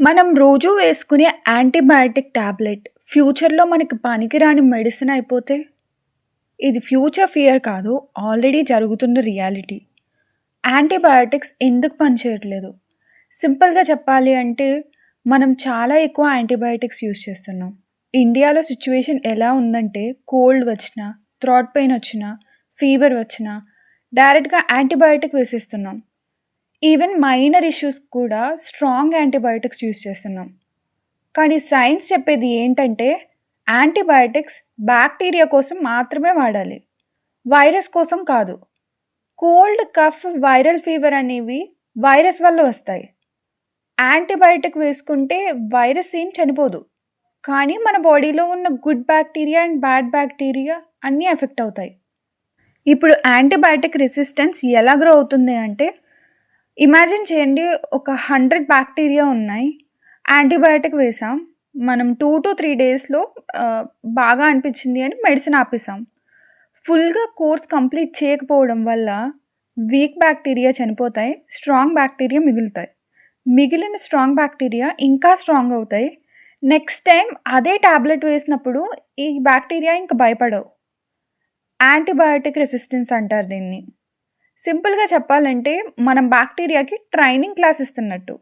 మనం రోజూ వేసుకునే యాంటీబయాటిక్ టాబ్లెట్ ఫ్యూచర్‌లో మనకి పనికిరాని మెడిసిన్ అయిపోతే? ఇది ఫ్యూచర్ ఫియర్ కాదు. ఆల్రెడీ జరుగుతున్న రియాలిటీ. యాంటీబయాటిక్స్ ఎందుకు పనిచేయట్లేదు? సింపుల్‌గా చెప్పాలి అంటే, మనం చాలా ఎక్కువ యాంటీబయాటిక్స్ యూజ్ చేస్తున్నాం. ఇండియాలో సిట్యుయేషన్ ఎలా ఉందంటే, కోల్డ్ వచ్చినా, థ్రోట్ పెయిన్ వచ్చినా, ఫీవర్ వచ్చినా, డైరెక్ట్‌గా యాంటీబయాటిక్ వేసేస్తున్నాం. ఈవెన్ మైనర్ ఇష్యూస్ కూడా స్ట్రాంగ్ యాంటీబయాటిక్స్ యూజ్ చేస్తున్నాం. కానీ సైన్స్ చెప్పేది ఏంటంటే, యాంటీబయాటిక్స్ బ్యాక్టీరియా కోసం మాత్రమే వాడాలి. వైరస్ కోసం కాదు. కోల్డ్, కఫ్, వైరల్ ఫీవర్ అనేవి వైరస్ వల్ల వస్తాయి. యాంటీబయాటిక్ వేసుకుంటే వైరస్ ఏం చనిపోదు. కానీ మన బాడీలో ఉన్న good bacteria and bad bacteria అన్నీ ఎఫెక్ట్ అవుతాయి. ఇప్పుడు యాంటీబయాటిక్ రెసిస్టెన్స్ ఎలా గ్రో అవుతుంది అంటే, ఇమాజిన్ చేయండి, ఒక 100 బ్యాక్టీరియా ఉన్నాయి. యాంటీబయాటిక్ వేసాం. మనం 2-3 డేస్‌లో బాగా అనిపించింది అని మెడిసిన్ ఆపేసాం. ఫుల్‌గా కోర్స్ కంప్లీట్ చేయకపోవడం వల్ల వీక్ బ్యాక్టీరియా చనిపోతాయి. స్ట్రాంగ్ బ్యాక్టీరియా మిగులుతాయి. మిగిలిన స్ట్రాంగ్ బ్యాక్టీరియా ఇంకా స్ట్రాంగ్ అవుతాయి. నెక్స్ట్ టైమ్ అదే టాబ్లెట్ వేసినప్పుడు ఈ బ్యాక్టీరియా ఇంక భయపడవు. యాంటీబయాటిక్ రెసిస్టెన్స్ అంటారు దీన్ని. సింపుల్‌గా చెప్పాలంటే మనం బ్యాక్టీరియాకి ట్రైనింగ్ క్లాస్ ఇస్తున్నట్టు.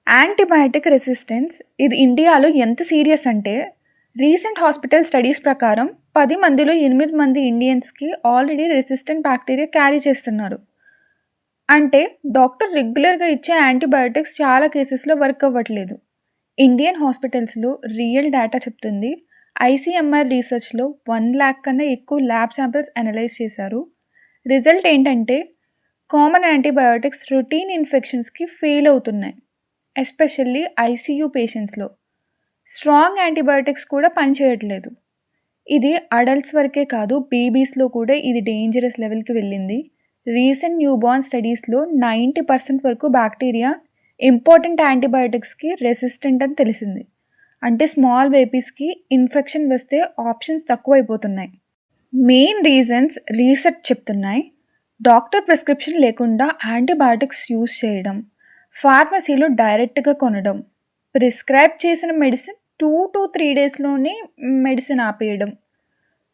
యాంటీబయాటిక్ రెసిస్టెన్స్ ఇది ఇండియాలో ఎంత సీరియస్ అంటే, రీసెంట్ హాస్పిటల్ స్టడీస్ ప్రకారం 10 మందిలో 8 మంది ఇండియన్స్‌కి ఆల్రెడీ రెసిస్టెంట్ బ్యాక్టీరియా క్యారీ చేస్తున్నారు. అంటే డాక్టర్ రెగ్యులర్‌గా ఇచ్చే యాంటీబయాటిక్స్ చాలా కేసెస్‌లో వర్క్ అవ్వట్లేదు. ఇండియన్ హాస్పిటల్స్‌లో రియల్ డేటా చెప్తుంది. ఐసీఎంఆర్ రీసెర్చ్‌లో 1,00,000 కన్నా ఎక్కువ ల్యాబ్ శాంపిల్స్ అనలైజ్ చేశారు. రిజల్ట్ ఏంటంటే, కామన్ యాంటీబయాటిక్స్ రొటీన్ ఇన్ఫెక్షన్స్‌కి ఫెయిల్ అవుతున్నాయి. ఎస్పెషల్లీ ఐసీయూ పేషెంట్స్‌లో. స్ట్రాంగ్ యాంటీబయాటిక్స్ కూడా పనిచేయట్లేదు. ఇది అడల్ట్స్ వరకే కాదు, బేబీస్‌లో కూడా ఇది డేంజరస్ లెవెల్‌కి వెళ్ళింది. రీసెంట్ న్యూబార్న్ స్టడీస్‌లో 90% వరకు బ్యాక్టీరియా ఇంపార్టెంట్ యాంటీబయాటిక్స్‌కి రెసిస్టెంట్ అని తెలిసింది. అంటే స్మాల్ బేబీస్‌కి ఇన్ఫెక్షన్ వస్తే ఆప్షన్స్ తక్కువైపోతున్నాయి. మెయిన్ రీజన్స్ రీసెర్చ్ చెప్తున్నాయి. డాక్టర్ ప్రిస్క్రిప్షన్ లేకుండా యాంటీబయాటిక్స్ యూజ్ చేయడం, ఫార్మసీలో డైరెక్ట్‌గా కొనడం, ప్రిస్క్రైబ్ చేసిన మెడిసిన్ 2-3 డేస్‌లోనే మెడిసిన్ ఆపేయడం,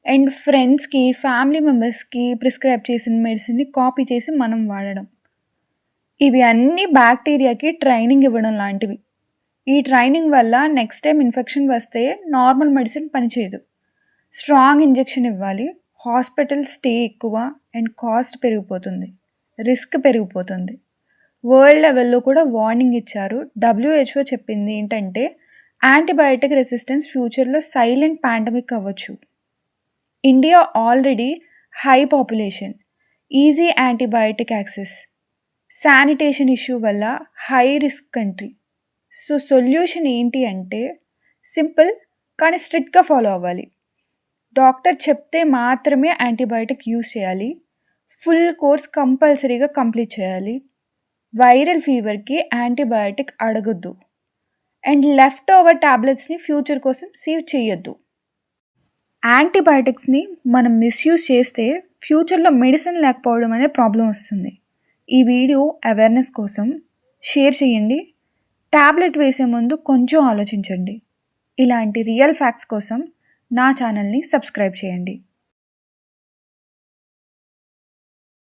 అండ్ ఫ్రెండ్స్‌కి, ఫ్యామిలీ మెంబర్స్‌కి ప్రిస్క్రైబ్ చేసిన మెడిసిన్‌ని కాపీ చేసి మనం వాడడం. ఇవి అన్నీ బ్యాక్టీరియాకి ట్రైనింగ్ ఇవ్వడం లాంటివి. ఈ ట్రైనింగ్ వల్ల నెక్స్ట్ టైం ఇన్ఫెక్షన్ వస్తే నార్మల్ మెడిసిన్ పనిచేయదు. స్ట్రాంగ్ ఇంజెక్షన్ ఇవ్వాలి. హాస్పిటల్ స్టే ఎక్కువ అండ్ కాస్ట్ పెరిగిపోతుంది. రిస్క్ పెరిగిపోతుంది. వరల్డ్ లెవెల్‌లో కూడా వార్నింగ్ ఇచ్చారు. WHO చెప్పింది ఏంటంటే, యాంటీబయాటిక్ రెసిస్టెన్స్ ఫ్యూచర్‌లో సైలెంట్ పాండమిక్ అవ్వచ్చు. India already high population, easy antibiotic access, sanitation issue వల్ల high risk country. So solution ఏంటి అంటే, సింపుల్ కానీ స్ట్రిక్ట్‌గా ఫాలో అవ్వాలి. డాక్టర్ చెప్తే మాత్రమే యాంటీబయాటిక్ యూజ్ చేయాలి. ఫుల్ కోర్స్ కంపల్సరీగా కంప్లీట్ చేయాలి. వైరల్ ఫీవర్‌కి యాంటీబయాటిక్ అడగొద్దు. అండ్ లెఫ్ట్ ఓవర్ టాబ్లెట్స్‌ని ఫ్యూచర్ కోసం సేవ్ చేయొద్దు. యాంటీబయాటిక్స్‌ని మనం మిస్‌యూజ్ చేస్తే ఫ్యూచర్‌లో మెడిసిన్ లేకపోవడం అనే ప్రాబ్లం వస్తుంది. ఈ వీడియో అవేర్‌నెస్ కోసం షేర్ చేయండి. టాబ్లెట్ వేసే ముందు కొంచెం ఆలోచించండి. ఇలాంటి రియల్ ఫ్యాక్ట్స్ కోసం నా ఛానల్‌ని సబ్స్క్రైబ్ చేయండి.